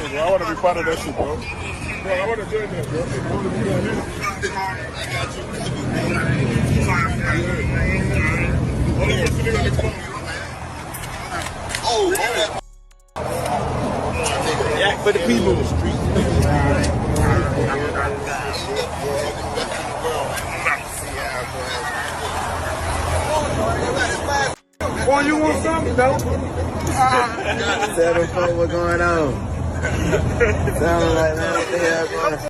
cool, bro. I want to be part of that shit, bro. Bro, I want to join that, bro. I want to be down here. Oh, yeah, for the people. Boy, you want something, though? Tell them folks what's going on. Tell them right now what the hell going on.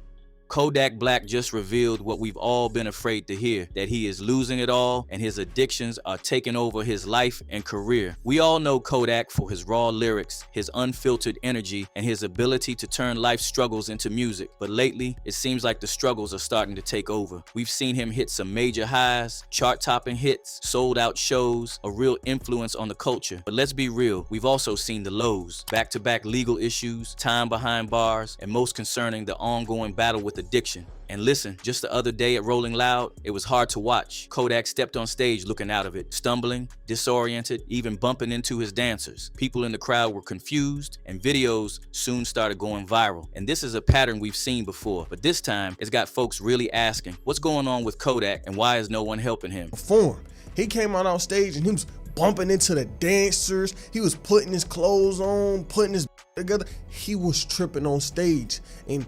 Kodak Black just revealed what we've all been afraid to hear, that he is losing it all and his addictions are taking over his life and career. We all know Kodak for his raw lyrics, his unfiltered energy, and his ability to turn life struggles into music. But lately, it seems like the struggles are starting to take over. We've seen him hit some major highs, chart-topping hits, sold-out shows, a real influence on the culture. But let's be real, we've also seen the lows, back-to-back legal issues, time behind bars, and most concerning, the ongoing battle with addiction. And listen, just the other day at Rolling Loud, it was hard to watch. Kodak stepped on stage looking out of it, stumbling, disoriented, even bumping into his dancers. People in the crowd were confused, and videos soon started going viral. And this is a pattern we've seen before, but this time it's got folks really asking, what's going on with Kodak and why is no one helping him? Perform. He came out on stage and he was bumping into the dancers. He was putting his clothes on, putting his together. He was tripping on stage, and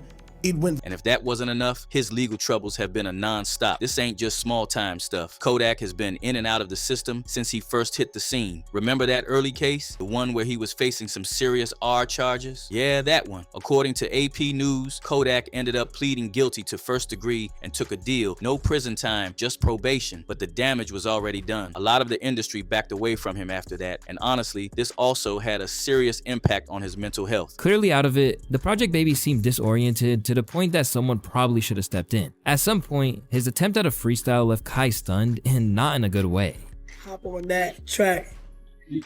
and if that wasn't enough, his legal troubles have been a non-stop. This ain't just small time stuff. Kodak has been in and out of the system since he first hit the scene. Remember that early case? The one where he was facing some serious R charges? Yeah, that one. According to AP News, Kodak ended up pleading guilty to first degree and took a deal. No prison time, just probation, but the damage was already done. A lot of the industry backed away from him after that, and honestly, this also had a serious impact on his mental health. Clearly out of it, the Project Baby seemed disoriented to the point that someone probably should have stepped in. At some point, his attempt at a freestyle left Kai stunned and not in a good way. Hop on that track. You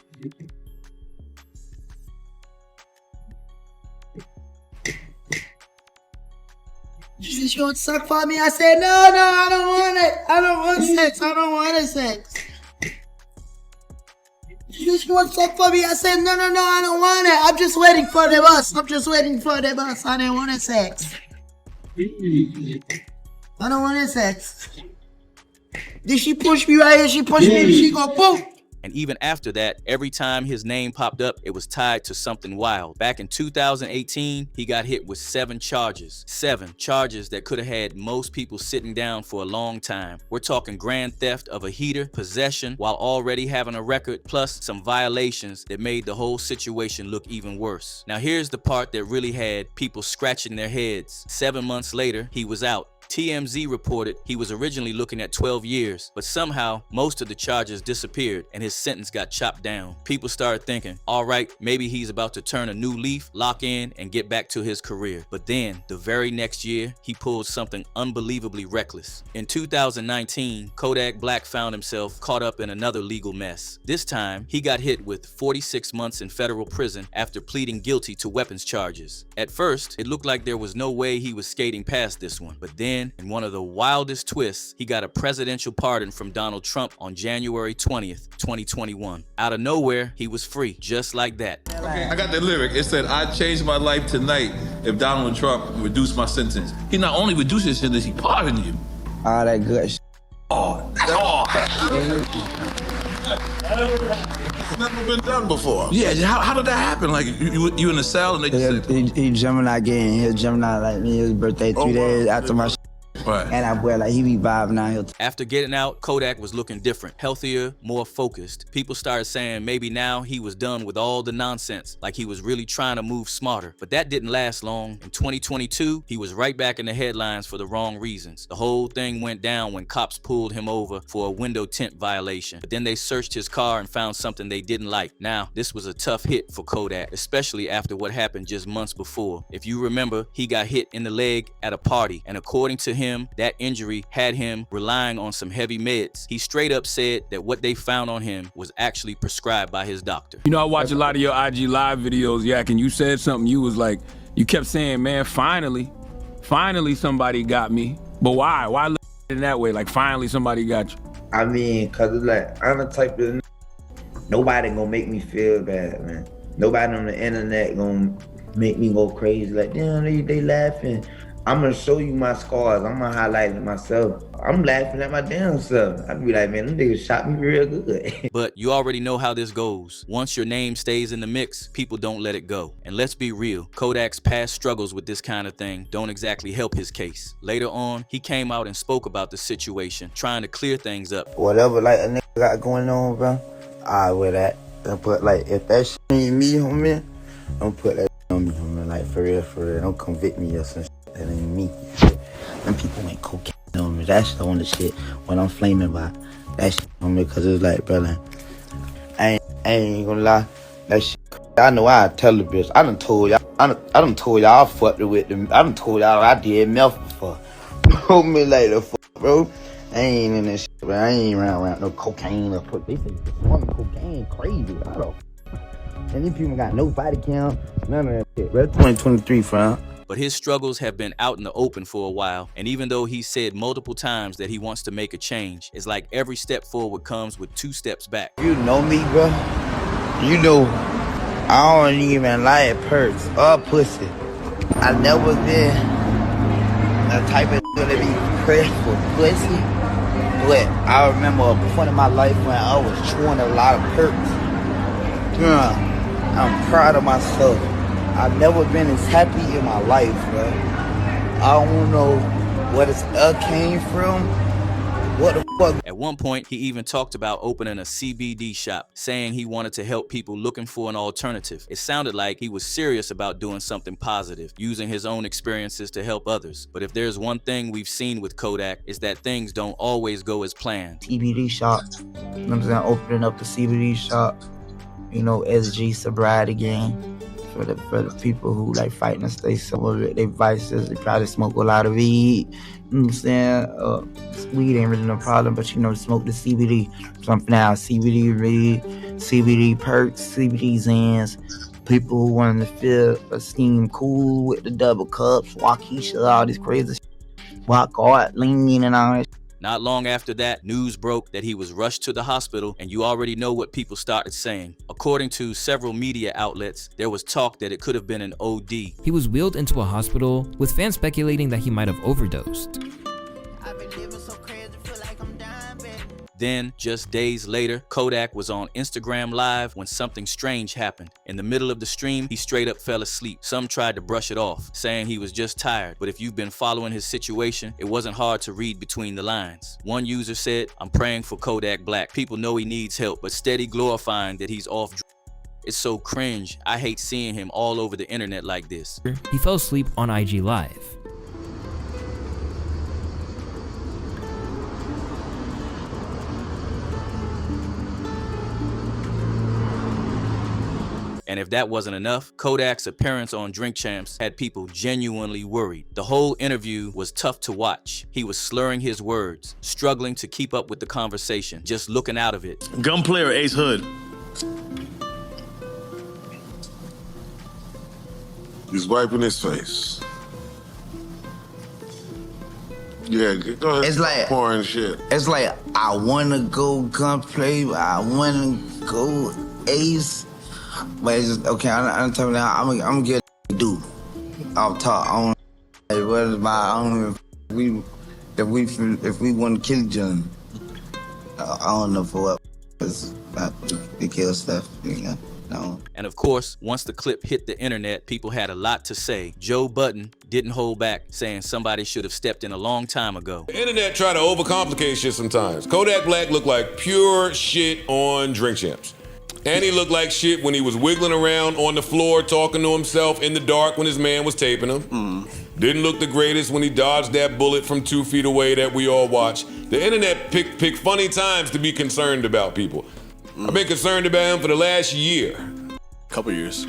just gonna suck for me? I said, no, I don't want it. I don't want sex. I don't want sex. You just want to suck for me? I said, no, I don't want it. I'm just waiting for the bus. I didn't want sex. I don't want sex. Did she push me right here? She pushed me and she go boom. And even after that, every time his name popped up, it was tied to something wild. Back in 2018, he got hit with 7 charges. 7 charges that could have had most people sitting down for a long time. We're talking grand theft of a heater, possession while already having a record, plus some violations that made the whole situation look even worse. Now here's the part that really had people scratching their heads. 7 months later, he was out. TMZ reported he was originally looking at 12 years, but somehow most of the charges disappeared and his sentence got chopped down. People started thinking, all right, maybe he's about to turn a new leaf, lock in, and get back to his career. But then, the very next year, he pulled something unbelievably reckless. In 2019, Kodak Black found himself caught up in another legal mess. This time, he got hit with 46 months in federal prison after pleading guilty to weapons charges. At first, it looked like there was no way he was skating past this one, but then, in one of the wildest twists, he got a presidential pardon from Donald Trump on January 20th, 2021. Out of nowhere, he was free, just like that. I got the lyric. It said, I'd change my life tonight if Donald Trump reduced my sentence. He not only reduced his sentence, he pardoned you. All that good shit. Oh, that's all. It's never been done before. Yeah, how did that happen? Like, you in the cell and they just said... He Gemini again. He was Gemini like me. His birthday 3 days after my Right. And that boy, like, he be vibing out here. After getting out, Kodak was looking different, healthier, more focused. People started saying maybe now he was done with all the nonsense, like he was really trying to move smarter. But that didn't last long. In 2022, he was right back in the headlines for the wrong reasons. The whole thing went down when cops pulled him over for a window tint violation. But then they searched his car and found something they didn't like. Now, this was a tough hit for Kodak, especially after what happened just months before. If you remember, he got hit in the leg at a party, and according to him, that injury had him relying on some heavy meds. He straight up said that what they found on him was actually prescribed by his doctor. You know, I watch a lot of your IG live videos, Yak, and you said something, you was like, you kept saying, man, finally somebody got me. But why? Why look in that way? Like, finally somebody got you? I mean, cause it's like, I'm the type of, nobody gonna make me feel bad, man. Nobody on the internet gonna make me go crazy. Like, damn, they laughing. I'm gonna show you my scars. I'm gonna highlight it myself. I'm laughing at my damn self. I'd be like, man, them niggas shot me real good. But you already know how this goes. Once your name stays in the mix, people don't let it go. And let's be real, Kodak's past struggles with this kind of thing don't exactly help his case. Later on, he came out and spoke about the situation, trying to clear things up. Whatever, like, a nigga got going on, bro, I wear that. And put, like, if that shit ain't me, homie, don't put that shit on me, homie. Like, for real. Don't convict me or some shit that ain't me. Them people ain't cocaine on me. That's the only shit when I'm flaming by. That shit on me, cause it's like, brother, I ain't gonna lie. That shit, I know I tell the bitch. I done told y'all I fucked with them. I done told y'all I did meth before. Hold me like the fuck, bro. I ain't in this shit, bro. I ain't around no cocaine or put. They say woman cocaine crazy. I don't. And these people got no body count, none of that shit, bro. 2023, fam. But his struggles have been out in the open for a while, and even though he said multiple times that he wants to make a change, it's like every step forward comes with 2 steps back. You know me, bro. You know I don't even like perks or pussy. I never been the type of gonna be pressed for pussy. But I remember a point in my life when I was chewing a lot of perks. I'm proud of myself. I've never been as happy in my life, bro. I don't know where this came from. What the fuck? At one point, he even talked about opening a CBD shop, saying he wanted to help people looking for an alternative. It sounded like he was serious about doing something positive, using his own experiences to help others. But if there's one thing we've seen with Kodak, is that things don't always go as planned. CBD shop. You know what I'm saying? Opening up the CBD shop. You know, SG sobriety game. For the people who like fighting to stay sober with their vices, they probably smoke a lot of weed. You know what I'm saying? Weed ain't really no problem, but you know, smoke the CBD. Something now, CBD weed, CBD perks, CBD Zans. People who want to feel esteem cool with the double cups, Waukesha, all this crazy shit. Walk hard, lean and all that. Not long after that, news broke that he was rushed to the hospital, and you already know what people started saying. According to several media outlets, there was talk that it could have been an OD. He was wheeled into a hospital, with fans speculating that he might have overdosed. Then, just days later, Kodak was on Instagram Live when something strange happened. In the middle of the stream, he straight up fell asleep. Some tried to brush it off, saying he was just tired. But if you've been following his situation, it wasn't hard to read between the lines. One user said, "I'm praying for Kodak Black. People know he needs help, but steady glorifying that he's off drugs. It's so cringe. I hate seeing him all over the internet like this." He fell asleep on IG Live. And if that wasn't enough, Kodak's appearance on Drink Champs had people genuinely worried. The whole interview was tough to watch. He was slurring his words, struggling to keep up with the conversation, just looking out of it. Gunplay or Ace Hood? He's wiping his face. Yeah, go ahead. It's like pouring shit. It's like I wanna go Gunplay, I wanna go Ace. But it's just, okay, I'm telling you now, I'm gonna get a dude. I'll talk. I don't know if we want to kill each other. I don't know for what. It's not to kill stuff, you know. No. And of course, once the clip hit the internet, people had a lot to say. Joe Budden didn't hold back, saying somebody should have stepped in a long time ago. The internet try to overcomplicate shit sometimes. Kodak Black looked like pure shit on Drink Champs. And he looked like shit when he was wiggling around on the floor talking to himself in the dark when his man was taping him. Didn't look the greatest when he dodged that bullet from 2 feet away that we all watched. The internet picked funny times to be concerned about people. I've been concerned about him for the last year. Couple years.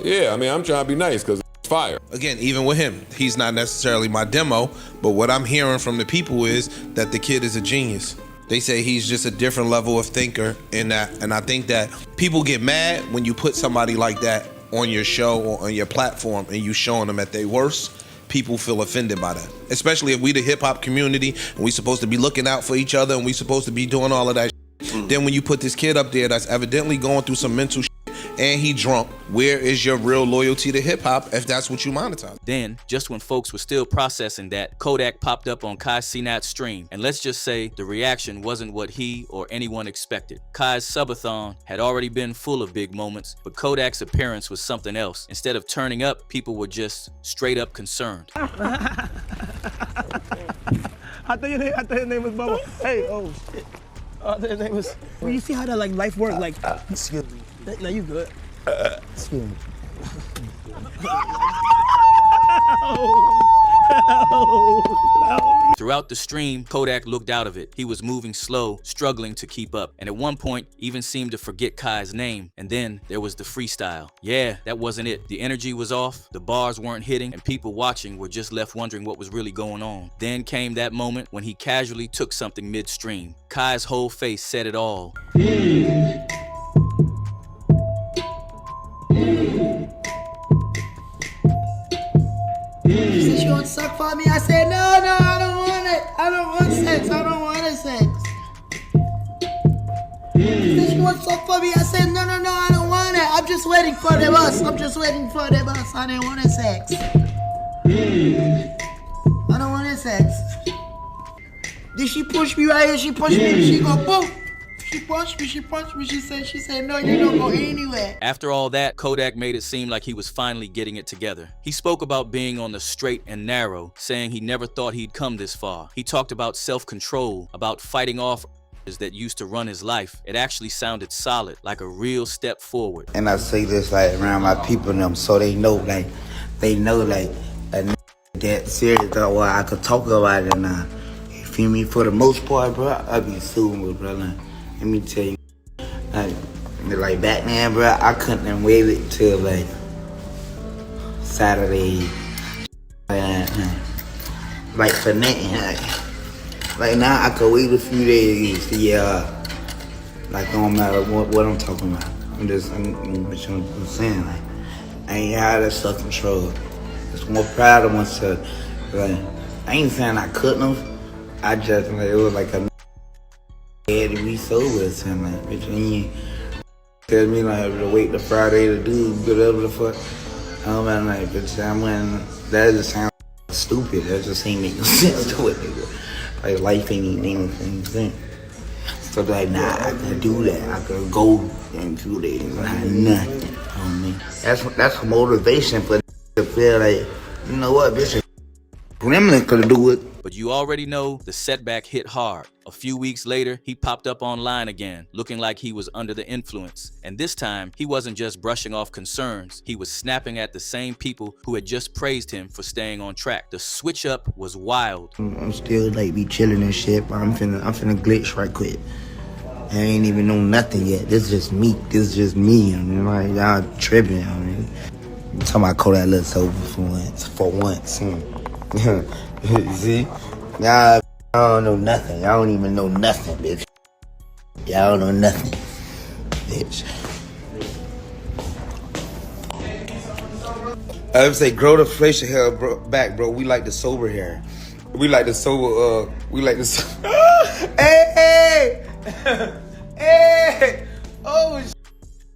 Yeah, I mean, I'm trying to be nice because it's fire. Again, even with him, he's not necessarily my demo, but what I'm hearing from the people is that the kid is a genius. They say he's just a different level of thinker in that, and I think that people get mad when you put somebody like that on your show or on your platform and you showing them at their worst. People feel offended by that, especially if we the hip hop community and we supposed to be looking out for each other and we supposed to be doing all of that shit. Then when you put this kid up there that's evidently going through some mental shit and he drunk. Where is your real loyalty to hip hop if that's what you monetize? Then, just when folks were still processing that, Kodak popped up on Kai Cenat's stream, and let's just say the reaction wasn't what he or anyone expected. Kai's subathon had already been full of big moments, but Kodak's appearance was something else. Instead of turning up, people were just straight up concerned. I thought your name was Bubba. Hey, oh shit. I thought your name was. Well, you see how that like life works? Like, excuse me. No, you good. Excuse me. Throughout the stream, Kodak looked out of it. He was moving slow, struggling to keep up, and at one point even seemed to forget Kai's name. And then there was the freestyle. Yeah, that wasn't it. The energy was off, the bars weren't hitting, and people watching were just left wondering what was really going on. Then came that moment when he casually took something midstream. Kai's whole face said it all. She said she wants to suck for me. I said, no, I don't want it. I don't want sex. I don't want sex. She said she wants to suck for me. I said, no, I don't want it. I'm just waiting for the bus. I'm just waiting for the bus. I didn't want sex. I don't want sex. Did she push me right here? She pushed me. She go boom. She punched me. She said, no, you don't go anywhere. After all that, Kodak made it seem like he was finally getting it together. He spoke about being on the straight and narrow, saying he never thought he'd come this far. He talked about self-control, about fighting off that used to run his life. It actually sounded solid, like a real step forward. And I say this like around my people and them, so they know like a that serious though, where I could talk about it now. You feel me? For the most part, bro, I be suing with brother. Let me tell you, like back then, bro, I couldn't even wait it till like Saturday, like for nothing. Like now, I could wait a few days. Yeah, like it don't matter what I'm talking about. I'm saying like I ain't had that self control. Just more proud of myself. Like I ain't saying I couldn't have. I just like it was like a had to be sober or something. Like, bitch, and you tell me like to wait the Friday to do whatever the fuck. I'm like, bitch, that just sounds stupid. That just ain't make no sense to it, nigga. Like life ain't anything. So like, nah, I can do that. I can go and do that. Nothing on me. That's motivation for to feel like, you know what, bitch, gremlin could do it. But you already know the setback hit hard. A few weeks later, he popped up online again, looking like he was under the influence. And this time, he wasn't just brushing off concerns. He was snapping at the same people who had just praised him for staying on track. The switch up was wild. I'm still like be chilling and shit, but I'm finna glitch right quick. I ain't even know nothing yet. This is just me. I mean, like y'all tripping. I mean, I'm talking about Kodak look sober for once. You see? Y'all don't know nothing. Y'all don't even know nothing, bitch. Y'all don't know nothing, bitch. I would say grow the facial hair back, bro. We like the sober hair. We like the sober, hey! Hey! Oh,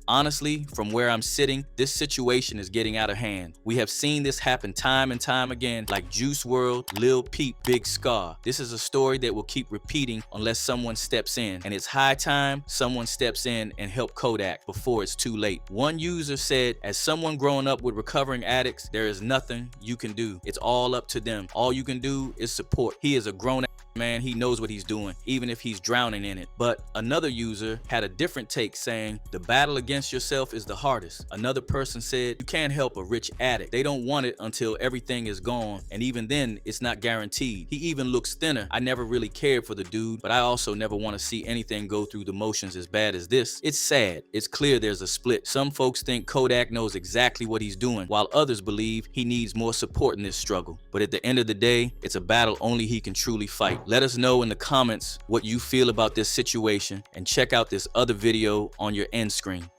Honestly, from where I'm sitting, this situation is getting out of hand. We have seen this happen time and time again, like Juice WRLD, Lil Peep, Big Scar. This is a story that will keep repeating unless someone steps in. And it's high time someone steps in and help Kodak before it's too late. One user said, as someone growing up with recovering addicts, there is nothing you can do. It's all up to them. All you can do is support. He is a grown man, he knows what he's doing, even if he's drowning in it. But another user had a different take, saying the battle against yourself is the hardest. Another person said you can't help a rich addict. They don't want it until everything is gone, and even then it's not guaranteed. He even looks thinner. I never really cared for the dude, but I also never want to see anything go through the motions as bad as this. It's sad. It's clear there's a split. Some folks think Kodak knows exactly what he's doing, while others believe he needs more support in this struggle. But at the end of the day, it's a battle only he can truly fight. Let us know in the comments what you feel about this situation, and check out this other video on your end screen.